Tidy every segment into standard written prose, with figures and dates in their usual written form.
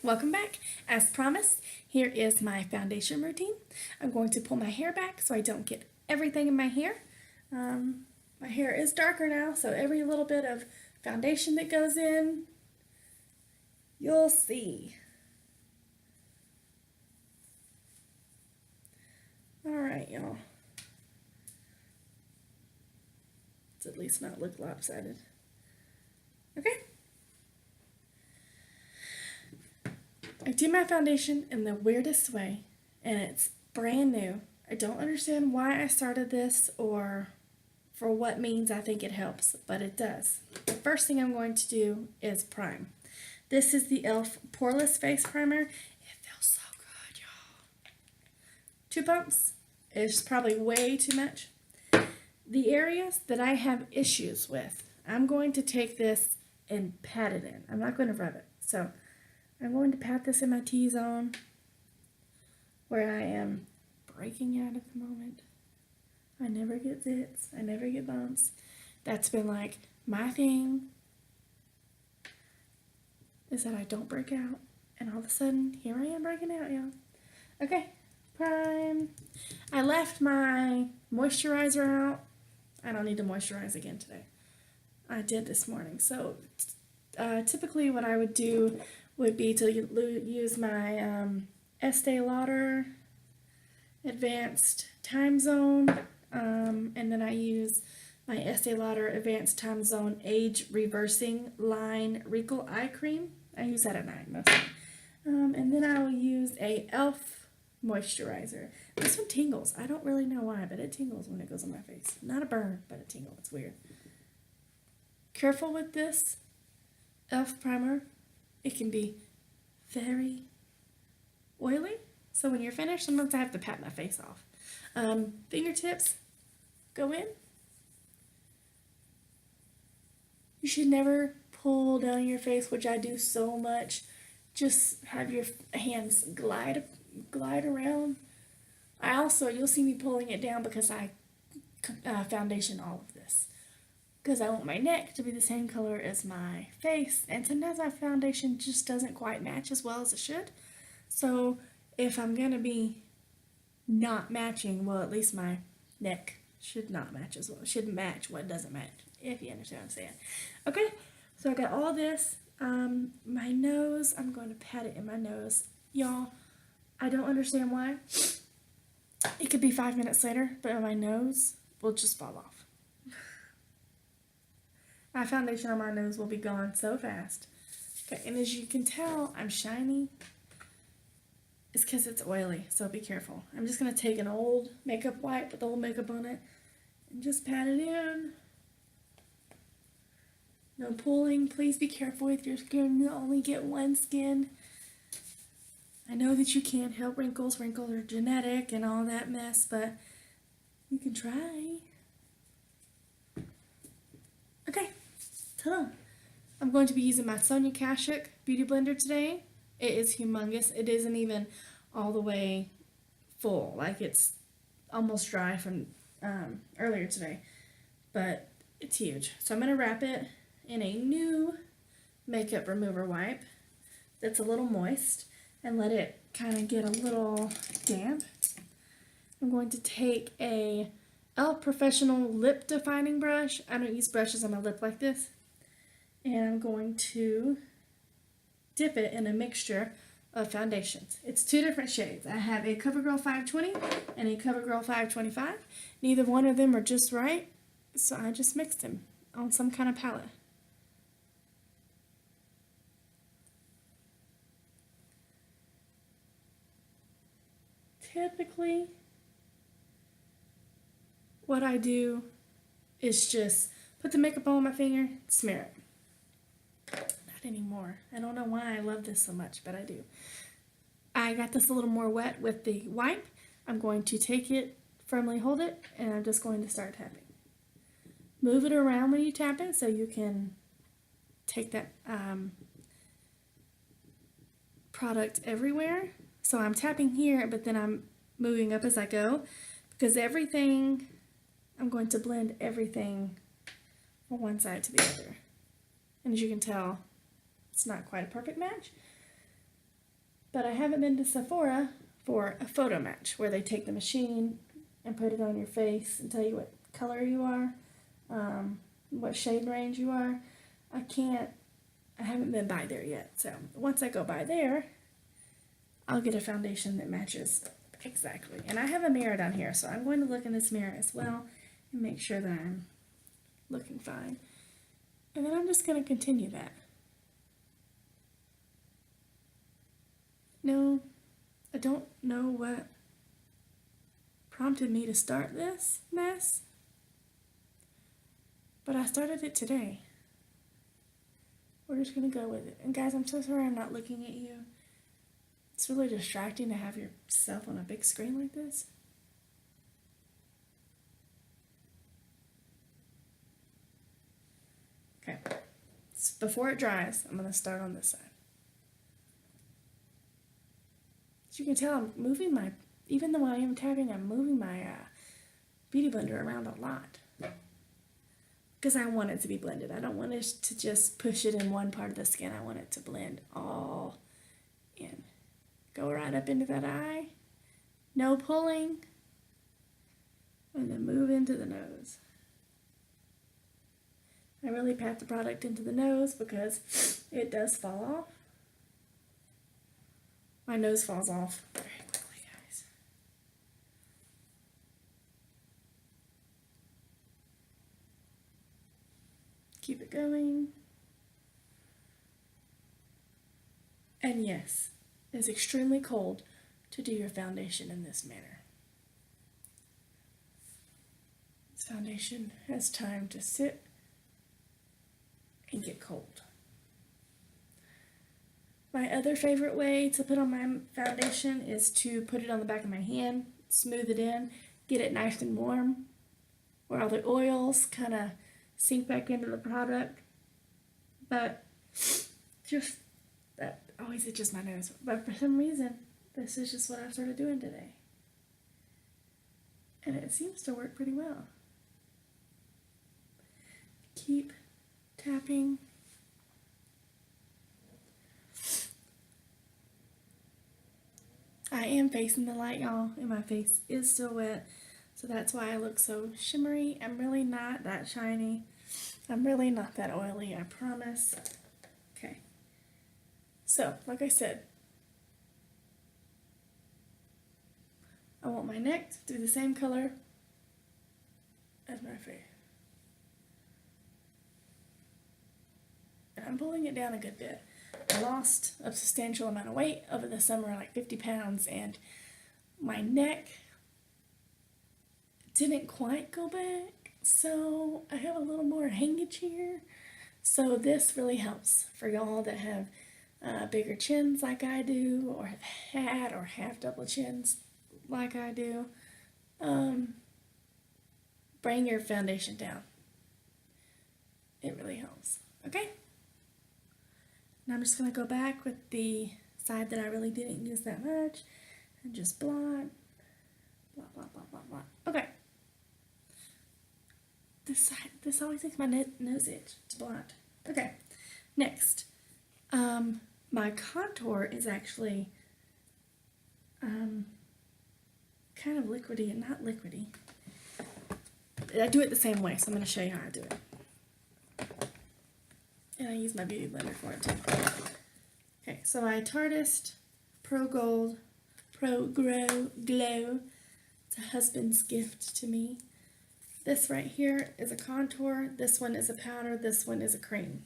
Welcome back. As promised, here is my foundation routine. I'm going to pull my hair back so I don't get everything in my hair. My hair is darker now, so every little bit of foundation that goes in, you'll see. Alright, y'all. Let's at least not look lopsided. Okay. I do my foundation in the weirdest way, and it's brand new. I don't understand why I started this or for what means I think it helps, but it does. The first thing I'm going to do is prime. This is the e.l.f. Poreless Face Primer. It feels so good, y'all. 2 pumps is probably way too much. The areas that I have issues with, I'm going to take this and pat it in. I'm not going to rub it. So I'm going to pat this in my T-zone where I am breaking out at the moment. I never get zits. I never get bumps. That's been like my thing, is that I don't break out. And all of a sudden, here I am breaking out, y'all. Okay, prime. I left my moisturizer out. I don't need to moisturize again today. I did this morning. So typically what I would do would be to use my Estee Lauder Advanced Time Zone, and then I use my Estee Lauder Advanced Time Zone Age Reversing Line Wrinkle Eye Cream. I use that at night mostly. And then I will use a e.l.f. moisturizer. This one tingles. I don't really know why, but it tingles when it goes on my face. Not a burn, but a tingle. It's weird. Careful with this e.l.f. primer. It can be very oily, so when you're finished, sometimes I have to pat my face off. Fingertips go in. You should never pull down your face, which I do so much. Just have your hands glide around. You'll see me pulling it down because I foundation all of this, because I want my neck to be the same color as my face, and sometimes my foundation just doesn't quite match as well as it should. So if I'm gonna be not matching, well, at least my neck should not match as well. It should match what doesn't match, if you understand what I'm saying. Okay, so I got all this. My nose, I'm going to pat it in my nose. Y'all, I don't understand why. It could be 5 minutes later, but my nose will just fall off. My foundation on my nose will be gone so fast. Okay, and as you can tell, I'm shiny. It's because it's oily, so be careful. I'm just going to take an old makeup wipe with old makeup on it and just pat it in. No pulling. Please be careful with your skin. You only get one skin. I know that you can't help wrinkles. Wrinkles are genetic and all that mess, but you can try. Okay, ta-da. I'm going to be using my Sonia Kashuk Beauty Blender today. It is humongous. It isn't even all the way full. Like, it's almost dry from earlier today, but it's huge. So I'm going to wrap it in a new makeup remover wipe that's a little moist and let it kind of get a little damp. I'm going to take a e.l.f. Professional Lip Defining Brush. I don't use brushes on my lip like this. And I'm going to dip it in a mixture of foundations. It's 2 different shades. I have a CoverGirl 520 and a CoverGirl 525. Neither one of them are just right, so I just mixed them on some kind of palette. Typically, what I do is just put the makeup on my finger, smear it. Not anymore. I don't know why I love this so much, but I do. I got this a little more wet with the wipe. I'm going to take it, firmly hold it, and I'm just going to start tapping. Move it around when you tap it so you can take that product everywhere. So I'm tapping here, but then I'm moving up as I go, because everything, I'm going to blend everything from one side to the other. And as you can tell, it's not quite a perfect match, But I haven't been to Sephora for a photo match where they take the machine and put it on your face and tell you what color you are, what shade range you are. I haven't been by there yet. So once I go by there, I'll get a foundation that matches exactly. And I have a mirror down here, so I'm going to look in this mirror as well and make sure that I'm looking fine. And then I'm just going to continue that. No, I don't know what prompted me to start this mess, but I started it today. We're just going to go with it. And guys, I'm so sorry I'm not looking at you. It's really distracting to have yourself on a big screen like this. Okay, so before it dries, I'm going to start on this side. As you can tell, I'm moving even though I am tapping, I'm moving my Beauty Blender around a lot. Because I want it to be blended. I don't want it to just push it in one part of the skin. I want it to blend all in. Go right up into that eye. No pulling. And then move into the nose. I really pat the product into the nose because it does fall off. My nose falls off very quickly, guys. Keep it going. And yes, it's extremely cold to do your foundation in this manner. This foundation has time to sit and get cold. My other favorite way to put on my foundation is to put it on the back of my hand, smooth it in, get it nice and warm, where all the oils kind of sink back into the product. But just that always itches my nose. But for some reason, this is just what I started doing today. And it seems to work pretty well. Keep tapping. I am facing the light, y'all, and my face is still wet, so that's why I look so shimmery. I'm really not that shiny. I'm really not that oily, I promise. Okay. So, like I said, I want my neck to be the same color as my face. And I'm pulling it down a good bit. I lost a substantial amount of weight over the summer, like 50 pounds, and my neck didn't quite go back, so I have a little more hangage here. So this really helps for y'all that have bigger chins like I do, or have had or have double chins like I do. Bring your foundation down. It really helps. Okay? Now I'm just going to go back with the side that I really didn't use that much and just blot, blot, blot, blot, blot, blot. Okay. This side, this always makes my nose itch. It's blot. Okay. Next. My contour is actually kind of liquidy and not liquidy. I do it the same way, so I'm going to show you how I do it. And I use my Beauty Blender for it too. Okay, so my Tarteist Pro Gold Pro Glow. It's a husband's gift to me. This right here is a contour. This one is a powder. This one is a cream.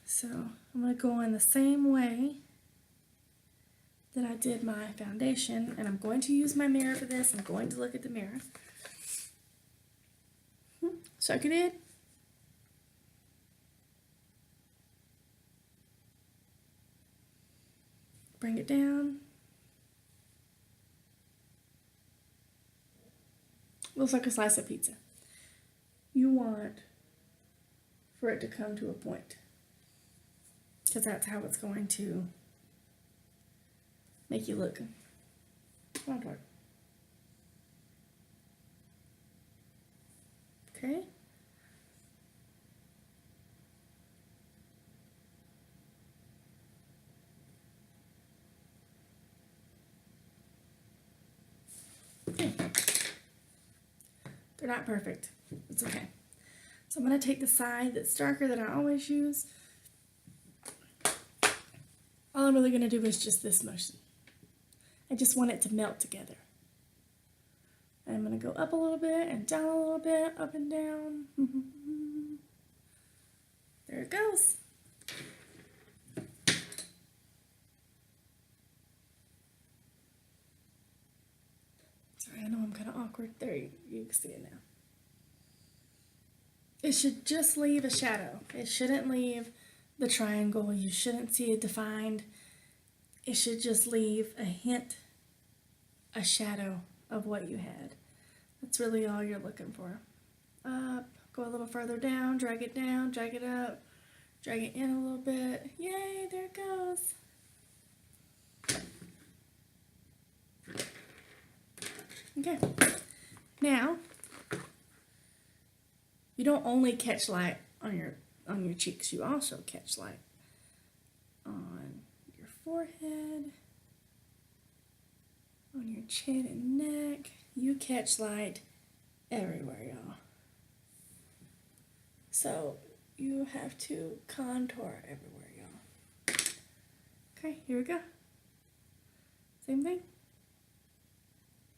So I'm going to go in the same way that I did my foundation. And I'm going to use my mirror for this. I'm going to look at the mirror. Suck it in. Bring it down. Looks like a slice of pizza. You want for it to come to a point, because that's how it's going to make you look. Contour. Okay. Okay. They're not perfect. It's okay. So I'm going to take the side that's darker that I always use. All I'm really going to do is just this motion. I just want it to melt together. And I'm going to go up a little bit and down a little bit, up and down. There it goes. Sorry, I know I'm kind of awkward. There, you can see it now. It should just leave a shadow. It shouldn't leave the triangle. You shouldn't see it defined. It should just leave a hint, a shadow of what you had. That's really all you're looking for. Up, go a little further down, drag it up, drag it in a little bit. Yay, there it goes. Okay, now you don't only catch light on your cheeks, you also catch light on your forehead, on your chin and neck. You catch light everywhere, y'all. So you have to contour everywhere, y'all. Okay, here we go. Same thing.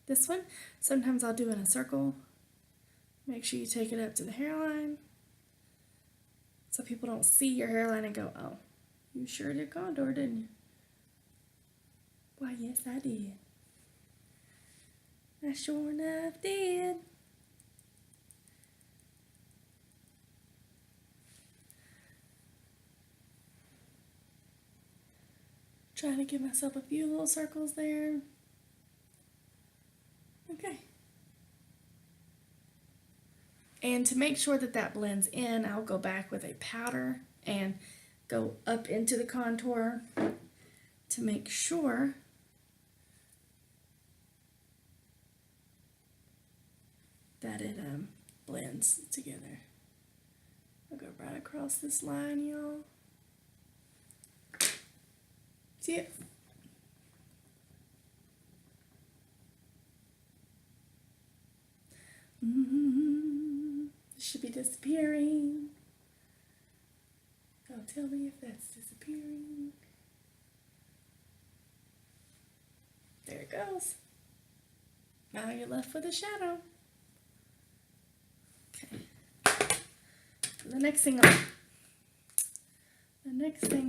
This one, sometimes I'll do in a circle. Make sure you take it up to the hairline so people don't see your hairline and go, oh, you sure did contour, didn't you? Why, yes, I did. I sure enough did. Trying to give myself a few little circles there. Okay. And to make sure that that blends in, I'll go back with a powder and go up into the contour to make sure that it blends together. I'll go right across this line, y'all. See it? It should be disappearing. Oh, tell me if that's disappearing. There it goes. Now you're left with a shadow. Okay. The next thing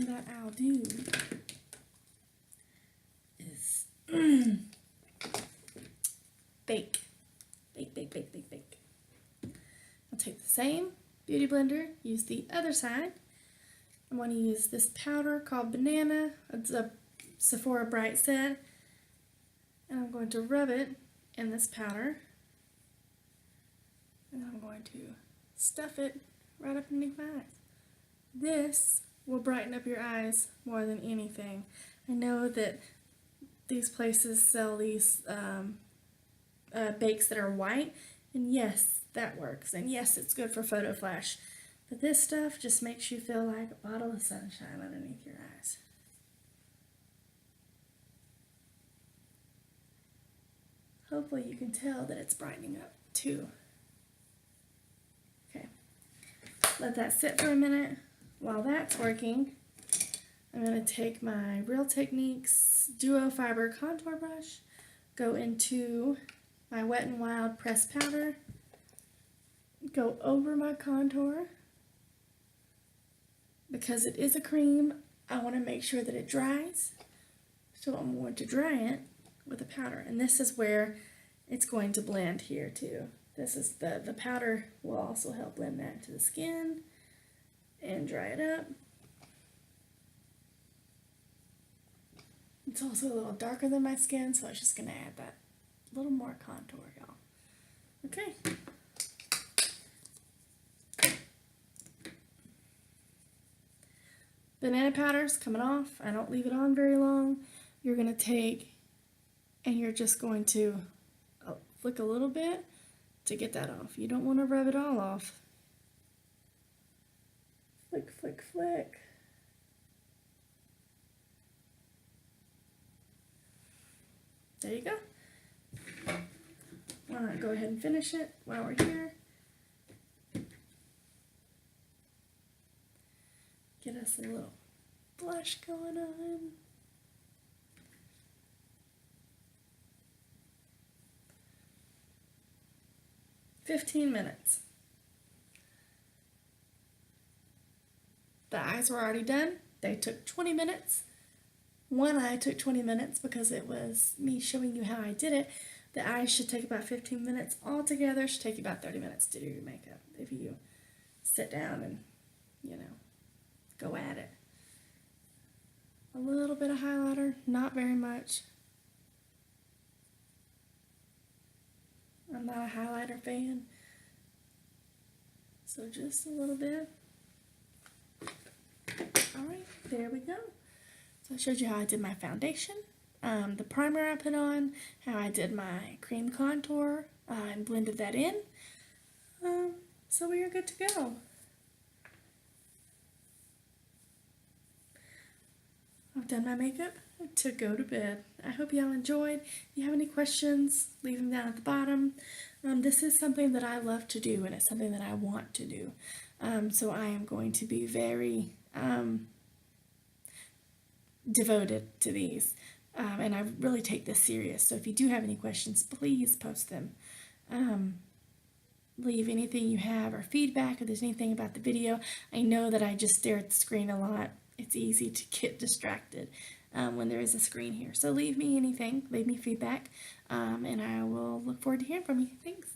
that I'll do is bake. Bake. I'll take the same beauty blender, use the other side. I'm going to use this powder called Banana. It's a Sephora Bright Set. And I'm going to rub it in this powder. And I'm going to stuff it right up underneath my eyes. This will brighten up your eyes more than anything. I know that these places sell these bakes that are white, and yes, that works, and yes, it's good for photo flash, but this stuff just makes you feel like a bottle of sunshine underneath your eyes. Hopefully you can tell that it's brightening up too. Okay, let that sit for a minute. While that's working, I'm going to take my Real Techniques Duo Fiber Contour Brush, go into my Wet n Wild pressed powder, go over my contour. Because it is a cream, I want to make sure that it dries. So I'm going to dry it with a powder. And this is where it's going to blend here too. This is the powder will also help blend that into the skin and dry it up. It's also a little darker than my skin, so it's just going to add that little more contour, y'all. Okay. Banana powder's coming off. I don't leave it on very long. You're going to take and you're just going to flick a little bit to get that off. You don't want to rub it all off. Flick, flick, flick. There you go. Go ahead and finish it while we're here. Get us a little blush going on. "15 minutes. The eyes were already done. They took 20 minutes. One eye took 20 minutes because it was me showing you how I did it. The eyes should take about 15 minutes altogether. Should take you about 30 minutes to do your makeup if you sit down and, you know, go at it. A little bit of highlighter, not very much. I'm not a highlighter fan, so just a little bit. Alright, there we go. So I showed you how I did my foundation, the primer I put on, how I did my cream contour, and blended that in. So we are good to go. I've done my makeup to go to bed. I hope y'all enjoyed. If you have any questions, leave them down at the bottom. This is something that I love to do, and it's something that I want to do. So I am going to be very devoted to these. And I really take this serious. So if you do have any questions, please post them. Leave anything you have or feedback if there's anything about the video. I know that I just stare at the screen a lot. It's easy to get distracted when there is a screen here. So leave me anything, leave me feedback, and I will look forward to hearing from you. Thanks.